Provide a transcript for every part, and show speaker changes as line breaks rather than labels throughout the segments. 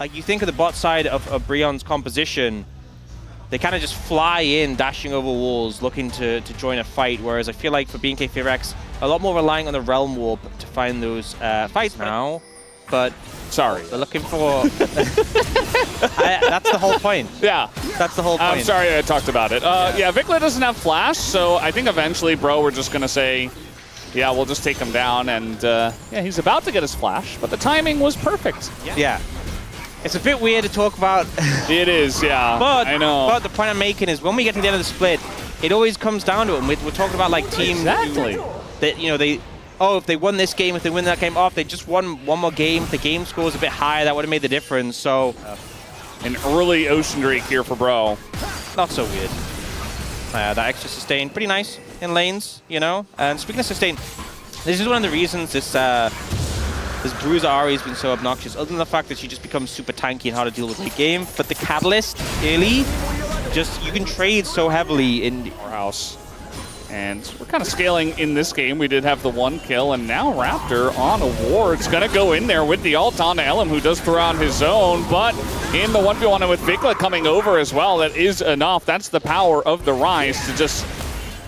Like, you think of the bot side of BRION's composition, they kind of just fly in, dashing over walls, looking to join a fight, whereas I feel like for BNK FEARX, a lot more relying on the Realm Warp to find those fights now. But
sorry,
they're looking for... that's the whole point.
Yeah.
That's the whole point.
I'm sorry I talked about it. Yeah, Vikla doesn't have Flash, so I think eventually, bro, we're just going to say, yeah, we'll just take him down. And yeah, he's about to get his Flash, but the timing was perfect.
Yeah. It's a bit weird to talk about.
It is, yeah.
But,
I know.
But the point I'm making is when we get to the end of the split, it always comes down to it. We're talking about like teams.
Exactly.
That, you know, if they won this game, if they win that game, if they just won one more game, if the game score is a bit higher, that would have made the difference. So,
an early Ocean Drake here for Bro.
Not so weird. That extra sustain, pretty nice in lanes, you know. And speaking of sustain, this is one of the reasons this Bruiser Ahri has been so obnoxious, other than the fact that she just becomes super tanky and hard to deal with the game. But the Catalyst, really, just you can trade so heavily in
our house. And we're kind of scaling in this game. We did have the 1 kill, and now Raptor on a ward's gonna go in there with the ult on to Elim, who does throw on his own, but in the 1v1 and with Vikla coming over as well, that is enough. That's the power of the Rise to just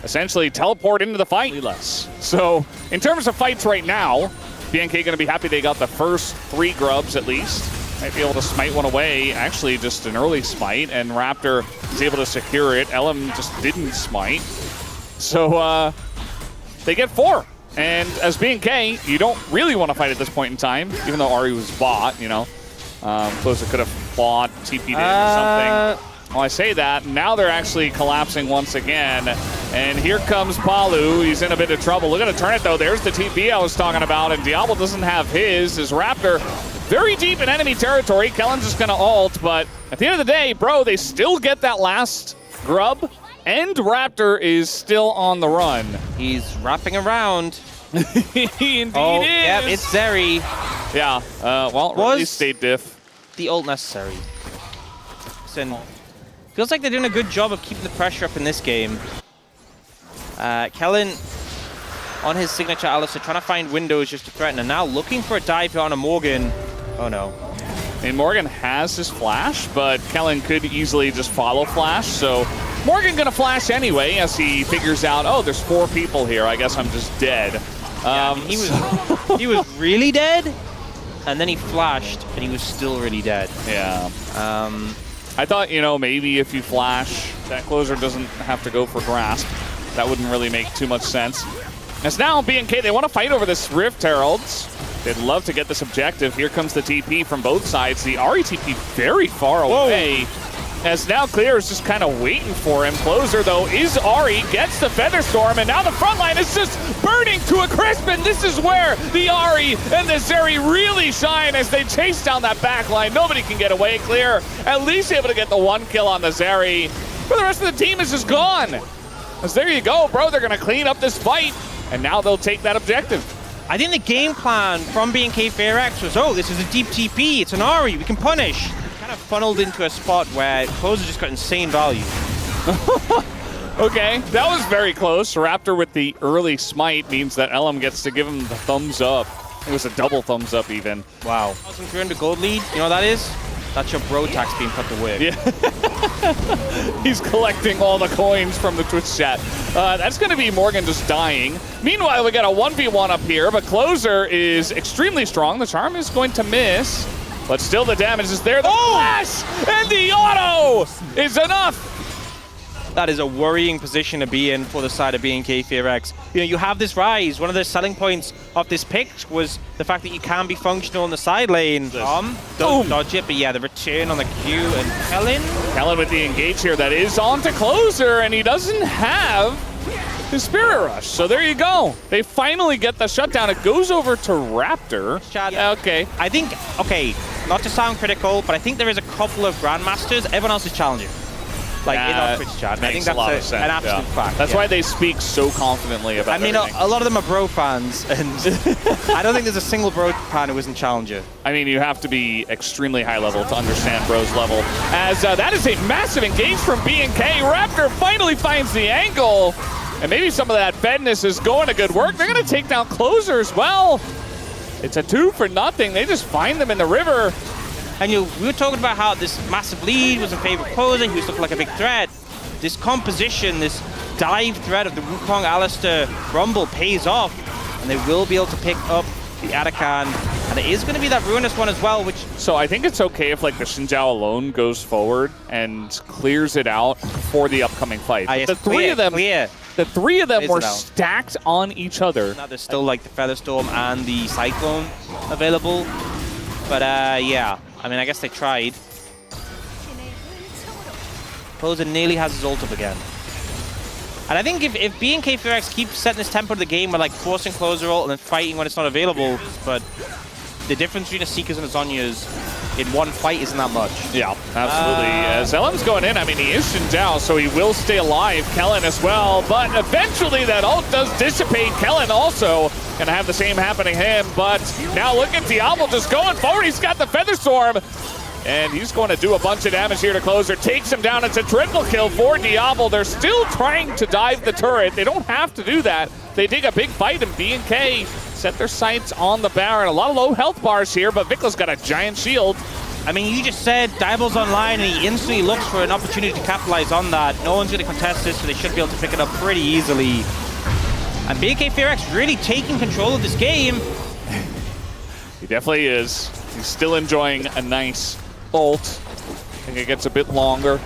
essentially teleport into the fight. Less. So in terms of fights right now, BNK gonna be happy they got the first 3 grubs at least. Might be able to smite one away. Actually, just an early smite, and Raptor is able to secure it. Elim just didn't smite. So they get 4. And as BNK, you don't really want to fight at this point in time, even though Ahri was bought, you know. Closer could have bought, TP'd in or something. Well, I say that, now they're actually collapsing once again. And here comes Palu. He's in a bit of trouble. Look at the turn it, though. There's the TP I was talking about, and Diablo doesn't have his. As Raptor very deep in enemy territory. Kellen's just going to ult, but at the end of the day, bro, they still get that last grub, and Raptor is still on the run.
He's wrapping around.
He indeed is.
Yep, it's Zeri.
Yeah, well, really stayed diff.
The ult necessary. Listen, feels like they're doing a good job of keeping the pressure up in this game. Kellen on his signature Alistair, trying to find windows just to threaten, and now looking for a dive here on a Morgan. Oh no.
I mean, Morgan has his flash, but Kellen could easily just follow flash, so Morgan gonna flash anyway as he figures out, oh, there's 4 people here, I guess I'm just dead.
Yeah, he was really dead, and then he flashed, and he was still really dead.
Yeah. I thought, you know, maybe if you flash, that closer doesn't have to go for grasp. That wouldn't really make too much sense. As now BNK, they want to fight over this Rift Heralds. They'd love to get this objective. Here comes the TP from both sides. The Ahri TP very far away. As now Clear is just kind of waiting for him. Closer, though, is Ahri, gets the Featherstorm, and now the front line is just burning to a crisp, and this is where the Ahri and the Zeri really shine as they chase down that back line. Nobody can get away. Clear at least able to get the 1 kill on the Zeri. But the rest of the team is just gone. As there you go, bro. They're going to clean up this fight, and now they'll take that objective.
I think the game plan from BNK FEARX was, oh, this is a deep TP, it's an Ahri, we can punish. Kind of funneled into a spot where Closer just got insane value.
Okay, that was very close. Raptor with the early smite means that Elim gets to give him the thumbs up. It was a double thumbs up even.
Wow. 1,300 gold lead, you know what that is? That's your bro tax being put to work.
Yeah. He's collecting all the coins from the Twitch chat. That's going to be Morgan just dying. Meanwhile, we got a 1v1 up here, but Closer is extremely strong. The charm is going to miss, but still the damage is there. The flash and the auto is enough.
That is a worrying position to be in for the side of BNK FEARX. You know, you have this Rise. One of the selling points of this pick was the fact that you can be functional in the side lane. Don't dodge it, but yeah, the return on the Q, and Kellen
with the engage here. That is on to Closer, and he doesn't have his Spirit Rush. So there you go. They finally get the shutdown. It goes over to Raptor.
Yeah, okay. I think, not to sound critical, but I think there is a couple of Grandmasters. Everyone else is challenging. Like in our Twitch chat. I think that's an absolute fact.
That's why they speak so confidently about it.
I mean, a lot of them are bro fans, and I don't think there's a single bro fan who isn't challenger.
I mean, you have to be extremely high level to understand bro's level. As that is a massive engage from BNK. Raptor finally finds the angle, and maybe some of that fedness is going to good work. They're going to take down Closer as well. It's a 2-for-0. They just find them in the river.
And we were talking about how this massive lead was in favor of Closer, he was looking like a big threat. This composition, this dive threat of the Wukong Alistair Rumble pays off, and they will be able to pick up the Arakan. And it is going to be that Ruinous one as well, which...
So I think it's okay if like the Xin Zhao alone goes forward and clears it out for the upcoming fight.
Yes,
The three of them were stacked on each other.
Now there's still like the Featherstorm and the Cyclone available. But yeah, I mean, I guess they tried. Closer nearly has his ult up again. And I think if BNK FEARX keeps setting this tempo of the game, with like forcing Closer ult and then fighting when it's not available, but the difference between a Seekers and a Zhonya's in one fight isn't that much.
Yeah, absolutely. As LM's going in, I mean, he is Xin Zhao, so he will stay alive. Kellen as well, but eventually that ult does dissipate. Kellen also gonna have the same happen to him, but now look at Diablo just going forward. He's got the Featherstorm, and he's going to do a bunch of damage here to Closer. Takes him down. It's a triple kill for Diablo. They're still trying to dive the turret. They don't have to do that. They dig a big fight, and BNK set their sights on the Baron. A lot of low health bars here, but Vikla's got a giant shield.
I mean, you just said Diablo's online, and he instantly looks for an opportunity to capitalize on that. No one's going to contest this, so they should be able to pick it up pretty easily. And BNK FEARX really taking control of this game.
He definitely is. He's still enjoying a nice ult. I think it gets a bit longer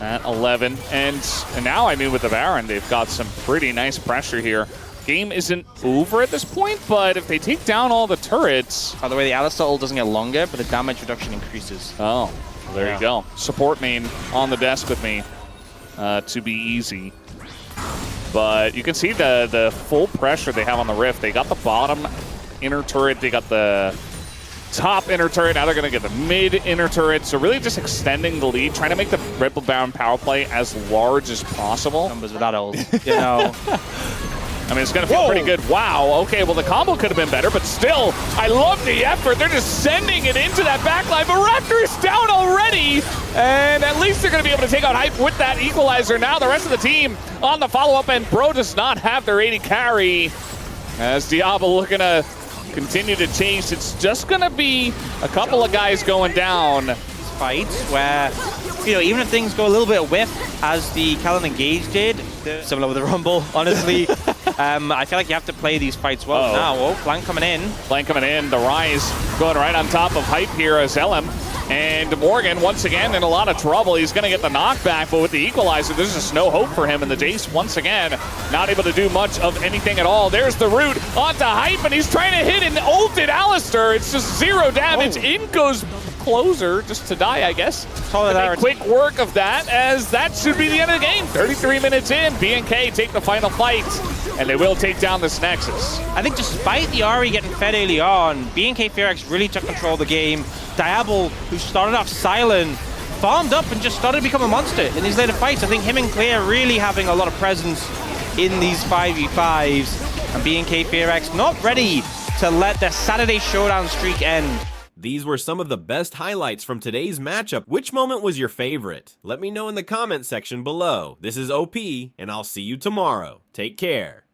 at 11. And now, I mean, with the Baron, they've got some pretty nice pressure here. Game isn't over at this point, but if they take down all the turrets...
By the way, the Alistair ult doesn't get longer, but the damage reduction increases.
Oh, well, there you go. Support main on the desk with me to be easy. But you can see the full pressure they have on the Rift. They got the bottom inner turret, they got the top inner turret, now they're going to get the mid inner turret. So really just extending the lead, trying to make the Red Bull Baron power play as large as possible.
Numbers without ult, you know.
I mean, it's going to feel pretty good. Wow, okay, well, the combo could have been better, but still, I love the effort. They're just sending it into that backline, but Raptor is down already, and at least they're going to be able to take out Hype with that equalizer. Now the rest of the team on the follow-up, and Bro does not have their 80 carry, as Diablo looking to continue to chase. It's just going to be a couple of guys going down.
Fights where, you know, even if things go a little bit whiff, as the Kellen Engage did, similar with the Rumble, honestly, I feel like you have to play these fights well now. Oh, flank coming in.
Flank coming in. The Rise going right on top of Hype here as LM. And Morgan, once again, in a lot of trouble. He's going to get the knockback, but with the equalizer, there's just no hope for him. And the Jace, once again, not able to do much of anything at all. There's the root onto Hype, and he's trying to hit an ulted Alistair. It's just 0 damage. In goes Closer, just to die, I guess. Quick work of that, as that should be the end of the game. 33 minutes in, BNK take the final fight, and they will take down this Nexus.
I think despite the Ahri getting fed early on, BNK FEARX really took control of the game. Diablo, who started off silent, farmed up and just started to become a monster in these later fights. I think him and Clear really having a lot of presence in these 5v5s, and BNK FEARX not ready to let their Saturday Showdown streak end.
These were some of the best highlights from today's matchup. Which moment was your favorite? Let me know in the comment section below. This is OP, and I'll see you tomorrow. Take care.